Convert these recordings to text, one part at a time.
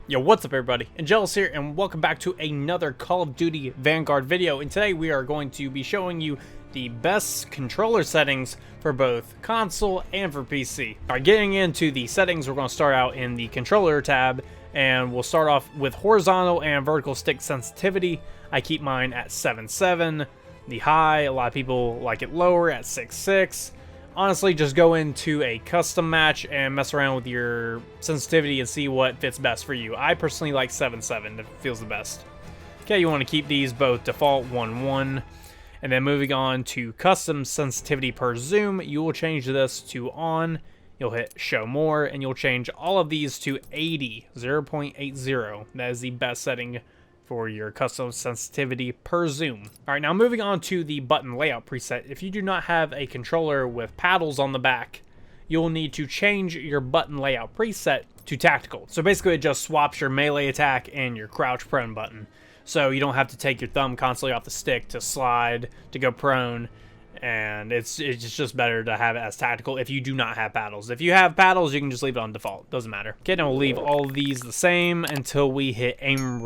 Yo, what's up everybody? Angelus here, and welcome back to another Call of Duty Vanguard video. And today we are going to be showing you the best controller settings for both console and for PC. Alright, getting into the settings, we're going to start out in the controller tab, and we'll start off with horizontal and vertical stick sensitivity. I keep mine at 7.7. The high, a lot of people like it lower at 6.6. Honestly, just go into a custom match and mess around with your sensitivity and see what fits best for you. I personally like 7.7, it feels the best. Okay, you want to keep these both default 1.1. And then moving on to custom sensitivity per zoom, you will change this to on. You'll hit show more, and you'll change all of these to 80, 0.80. That is the best setting for your custom sensitivity per zoom. Alright, now moving on to the button layout preset. If you do not have a controller with paddles on the back, you'll need to change your button layout preset to tactical. So basically it just swaps your melee attack and your crouch prone button. So you don't have to take your thumb constantly off the stick to slide, to go prone, and it's just better to have it as tactical if you do not have paddles. If you have paddles, you can just leave it on default. Doesn't matter. Okay, now we'll leave all of these the same until we hit aim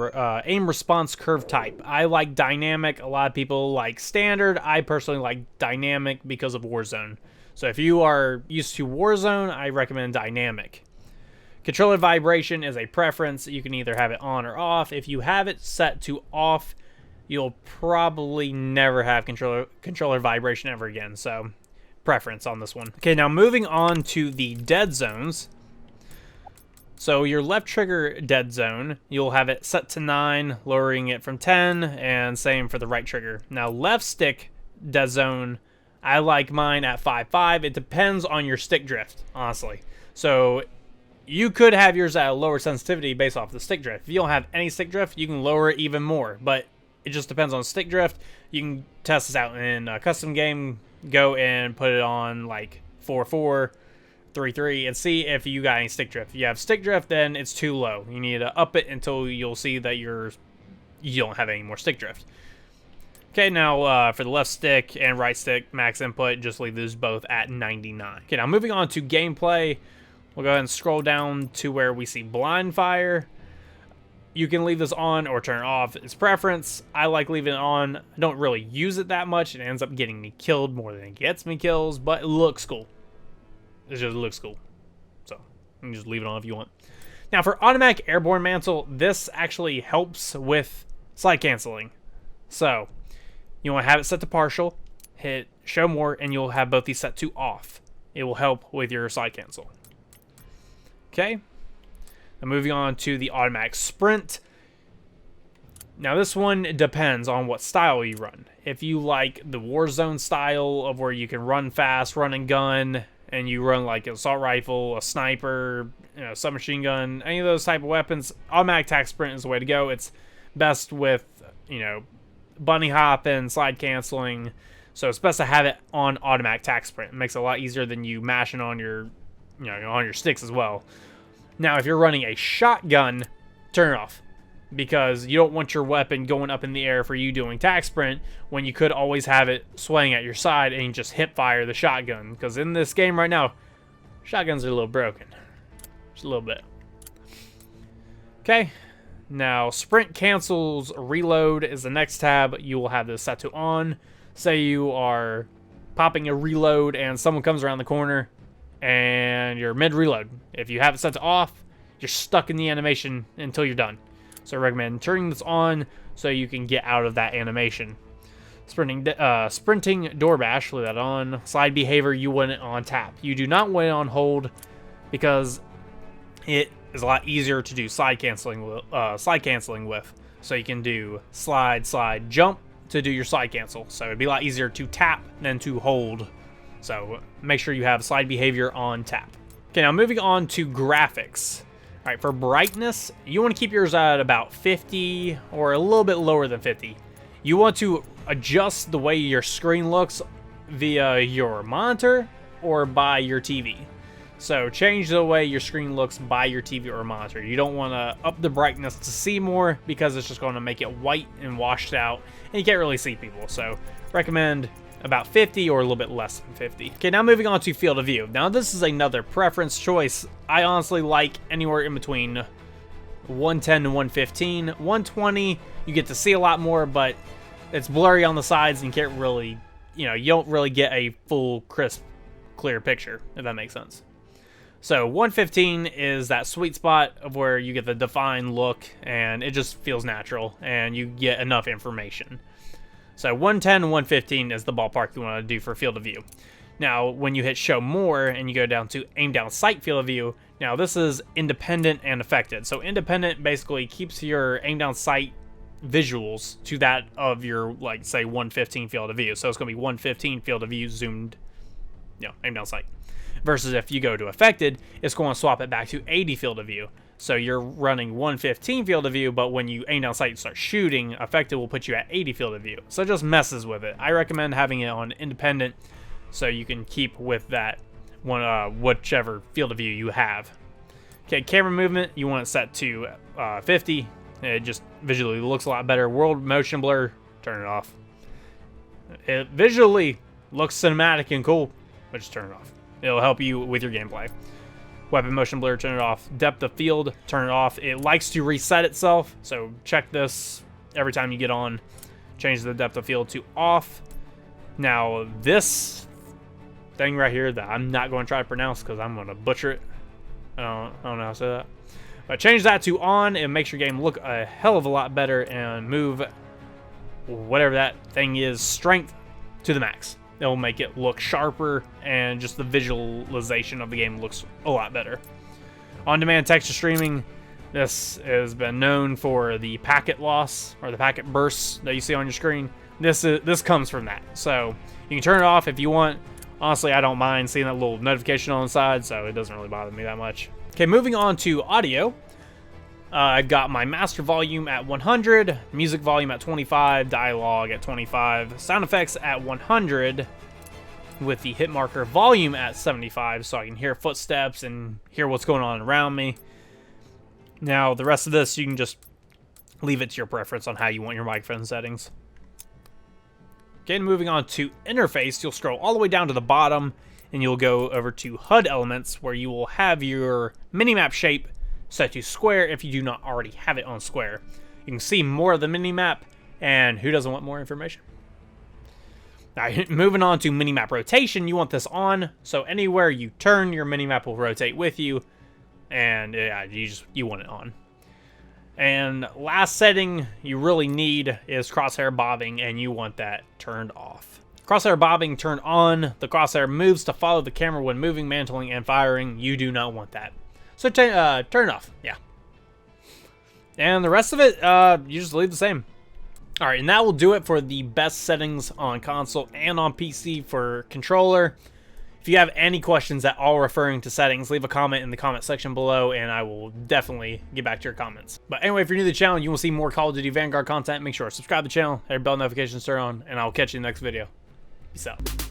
response curve type. I like dynamic. A lot of people like standard. I personally like dynamic because of Warzone. So if you are used to Warzone, I recommend dynamic. Controller vibration is a preference. You can either have it on or off. If you have it set to off, you'll probably never have controller vibration ever again, so preference on this one. Okay, now moving on to the dead zones. So your left trigger dead zone, you'll have it set to 9, lowering it from 10, and same for the right trigger. Now left stick dead zone, I like mine at 5.5. It depends on your stick drift, honestly. So you could have yours at a lower sensitivity based off the stick drift. If you don't have any stick drift, you can lower it even more, but it just depends on stick drift. You can test this out in a custom game. Go and put it on like 4.4, 3.3, and see if you got any stick drift. If you have stick drift, then it's too low. You need to up it until you'll see that you don't have any more stick drift. Okay, now for the left stick and right stick max input, just leave those both at 99. Okay, now moving on to gameplay, we'll go ahead and scroll down to where we see blind fire. You can leave this on or turn it off. It's preference. I like leaving it on. I don't really use it that much. It ends up getting me killed more than it gets me kills, but it looks cool. It just looks cool. So you can just leave it on if you want. Now for automatic airborne mantle, this actually helps with slide canceling. So you want to have it set to partial, hit show more, and you'll have both these set to off. It will help with your slide cancel. Okay. Now moving on to the automatic sprint. Now this one depends on what style you run. If you like the Warzone style of where you can run fast, run and gun, and you run like an assault rifle, a sniper, submachine gun, any of those type of weapons, automatic attack sprint is the way to go. It's best with, bunny hop and slide canceling. So it's best to have it on automatic attack sprint. It makes it a lot easier than you mashing on your, on your sticks as well. Now, if you're running a shotgun, turn it off, because you don't want your weapon going up in the air for you doing tac sprint when you could always have it swaying at your side and you just hip fire the shotgun. Because in this game right now, shotguns are a little broken, just a little bit. Okay, now sprint cancels reload is the next tab. You will have this set to on. Say you are popping a reload and someone comes around the corner and you're mid-reload. If you have it set to off, you're stuck in the animation until you're done. So I recommend turning this on so you can get out of that animation. Sprinting door bash, leave that on. Slide behavior, you want it on tap. You do not want it on hold because it is a lot easier to do slide canceling with. So you can do slide, jump to do your slide cancel. So it'd be a lot easier to tap than to hold. So make sure you have slide behavior on tap. Okay, now moving on to graphics. All right, for brightness, you want to keep yours at about 50 or a little bit lower than 50. You want to adjust the way your screen looks via your monitor or by your TV. So change the way your screen looks by your TV or monitor. You don't want to up the brightness to see more because it's just going to make it white and washed out and you can't really see people. So recommend about 50 or a little bit less than 50. Okay, now moving on to field of view. Now this is another preference choice. I honestly like anywhere in between 110 to 115. 120, you get to see a lot more, but it's blurry on the sides and you can't really, you don't really get a full, crisp, clear picture, if that makes sense. So 115 is that sweet spot of where you get the defined look and it just feels natural and you get enough information. So 110 and 115 is the ballpark you want to do for field of view. Now, when you hit show more and you go down to aim down sight field of view, now this is independent and affected. So independent basically keeps your aim down sight visuals to that of your, like, say 115 field of view. So it's going to be 115 field of view zoomed, aim down sight. Versus if you go to affected, it's going to swap it back to 80 field of view. So you're running 115 field of view, but when you aim down sight and start shooting, affected will put you at 80 field of view. So it just messes with it. I recommend having it on independent so you can keep with that one, whichever field of view you have. Okay, camera movement, you want it set to 50. It just visually looks a lot better. World motion blur, turn it off. It visually looks cinematic and cool, but just turn it off. It'll help you with your gameplay. Weapon motion blur, turn it off. Depth of field, turn it off. It likes to reset itself, so check this every time you get on. Change the depth of field to off. Now, this thing right here that I'm not going to try to pronounce because I'm going to butcher it. I don't know how to say that. But change that to on. It makes your game look a hell of a lot better and move whatever that thing is, strength, to the max. It'll make it look sharper, and just the visualization of the game looks a lot better. On-demand texture streaming, this has been known for the packet loss or the packet bursts that you see on your screen. This comes from that. So you can turn it off if you want. Honestly, I don't mind seeing that little notification on the side, so it doesn't really bother me that much. Okay, moving on to audio. I've got my master volume at 100, music volume at 25, dialogue at 25, sound effects at 100, with the hit marker volume at 75, so I can hear footsteps and hear what's going on around me. Now, the rest of this, you can just leave it to your preference on how you want your microphone settings. Okay, moving on to interface, you'll scroll all the way down to the bottom, and you'll go over to HUD elements, where you will have your minimap shape set to square if you do not already have it on square. You can see more of the minimap, and who doesn't want more information? Now, moving on to minimap rotation, you want this on, so anywhere you turn, your minimap will rotate with you, and yeah, you want it on. And last setting you really need is crosshair bobbing, and you want that turned off. Crosshair bobbing turned on. The crosshair moves to follow the camera when moving, mantling, and firing. You do not want that. So turn it off, yeah. And the rest of it, you just leave the same. All right, and that will do it for the best settings on console and on PC for controller. If you have any questions at all referring to settings, leave a comment in the comment section below, and I will definitely get back to your comments. But anyway, if you're new to the channel, you will see more Call of Duty Vanguard content. Make sure to subscribe to the channel, have your bell notifications turned on, and I'll catch you in the next video. Peace out.